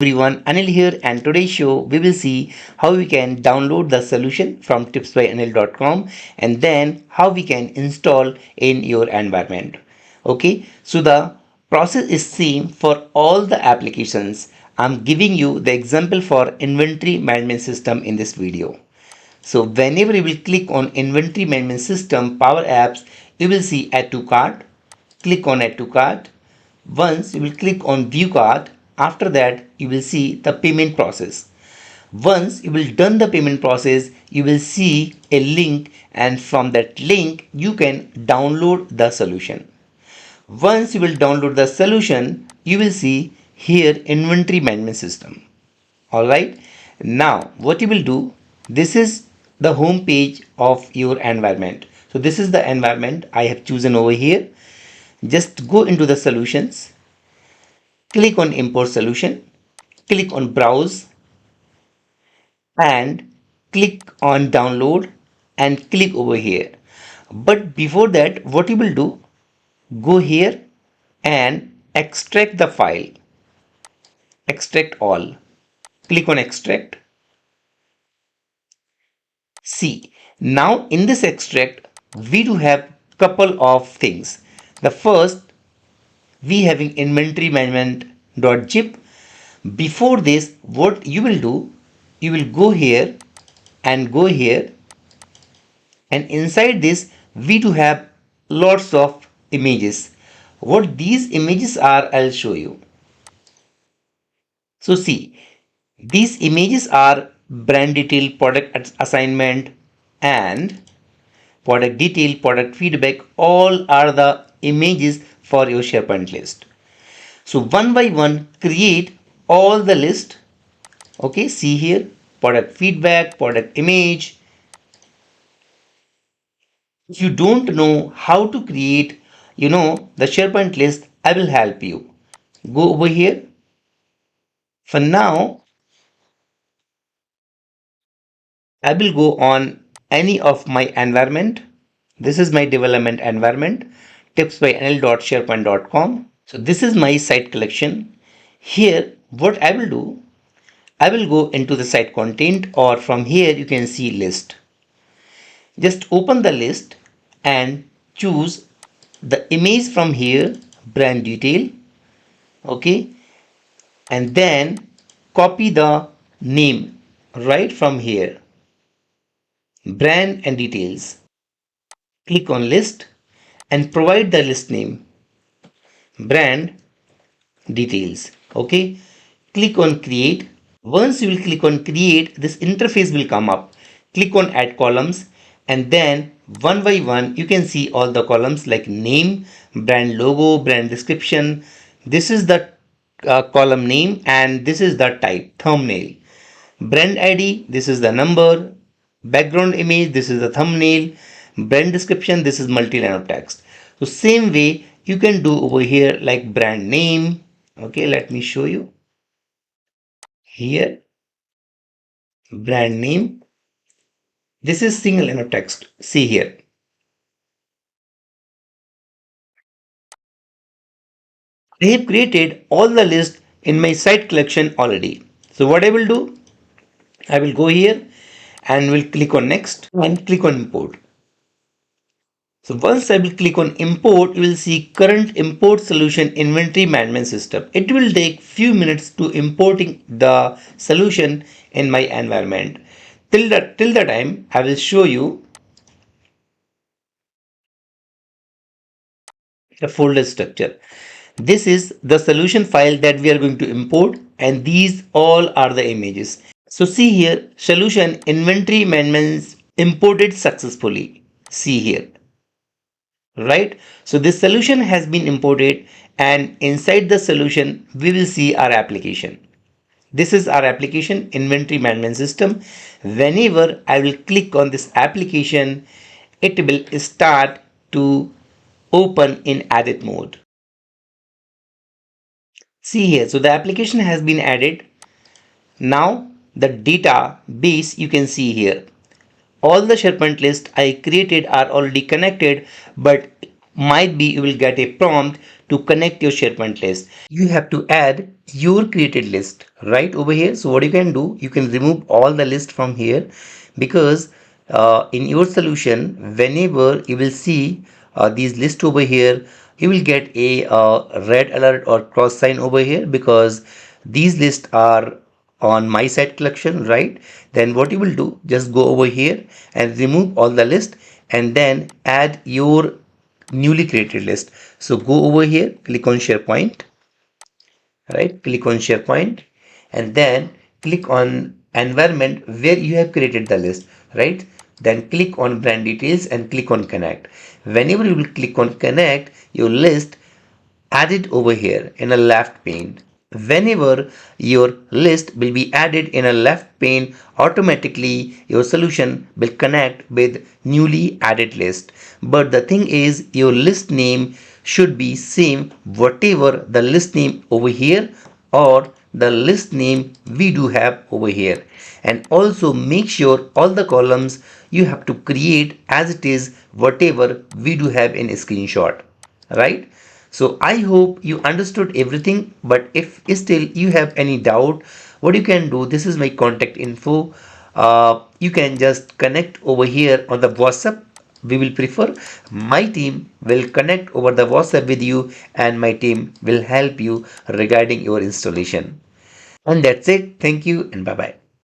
Everyone, Anil here, and today's show we will see how we can download the solution from tipsbyanil.com and then how we can install in your environment. Okay, so the process is same for all the applications. I'm giving you the example for inventory management system in this video. So whenever you will click on inventory management system power apps, you will see add to cart. Click on add to cart. Once you will click on view cart, after that you will see the payment process. Once you will done the payment process, you will see a link, and from that link you can download the solution. Once you will download the solution, you will see here inventory management system. Alright, now what you will do, this is the home page of your environment. So this is the environment I have chosen over here. Just go into the solutions, click on import solution, click on browse, and click on download and click over here. But before that, what you will do, go here and extract the file, extract all. Click on extract. See, now in this extract, we do have couple of things. The first, we having inventory management.zip. Before this, what you will do, you will go here and go here, and inside this we do have lots of images. What these images are, I'll show you. So see, these images are brand detail, product assignment, and product detail, product feedback. All are the images for your SharePoint list. So one by one create all the list. Okay, see here, product feedback, product image. If you don't know how to create, the SharePoint list, I will help you. Go over here. For now, I will go on any of my environment. This is my development environment, tipsbyanil.sharepoint.com. So this is my site collection. Here, what I will do, I will go into the site content, or from here you can see list. Just open the list and choose the image from here, brand detail. Okay, and then copy the name right from here, brand and details. Click on list and provide the list name, brand details. Okay, click on create. Once you will click on create, this interface will come up. Click on add columns, and then one by one you can see all the columns like name, brand logo, brand description. This is the column name, and this is the type thumbnail. Brand ID, this is the number. Background image, this is the thumbnail. Brand description, this is multi-line of text. So same way you can do over here, like brand name. Okay, let me show you here. Brand name, this is single line of text. See here. I have created all the list in my site collection already. So what I will do, I will go here and will click on next and click on import. So once I will click on import, you will see current import solution inventory management system. It will take few minutes to importing the solution in my environment. Till the time I will show you the folder structure. This is the solution file that we are going to import, and these all are the images. So see here, solution inventory management imported successfully. See here, right? So this solution has been imported, and inside the solution we will see our application. This is our application inventory management system. Whenever I will click on this application, it will start to open in edit mode. See here, so the application has been added. Now the database you can see here. All the SharePoint lists I created are already connected, but might be you will get a prompt to connect your SharePoint list. You have to add your created list right over here. So what you can do, you can remove all the list from here, because in your solution, whenever you will see these lists over here, you will get a red alert or cross sign over here, because these lists are on my site collection, right? Then what you will do, just go over here and remove all the list, and then add your newly created list. So go over here, click on SharePoint, right? Click on SharePoint, and then click on environment where you have created the list, right? Then click on brand details and click on connect. Whenever you will click on connect, your list added over here in a left pane. Whenever your list will be added in a left pane, automatically your solution will connect with newly added list. But the thing is, your list name should be same whatever the list name over here or the list name we do have over here. And also make sure all the columns you have to create as it is whatever we do have in a screenshot, right? So I hope you understood everything, but if still you have any doubt, what you can do, this is my contact info. You can just connect over here on the WhatsApp. We will prefer, my team will connect over the WhatsApp with you, and my team will help you regarding your installation. And that's it. Thank you and bye bye.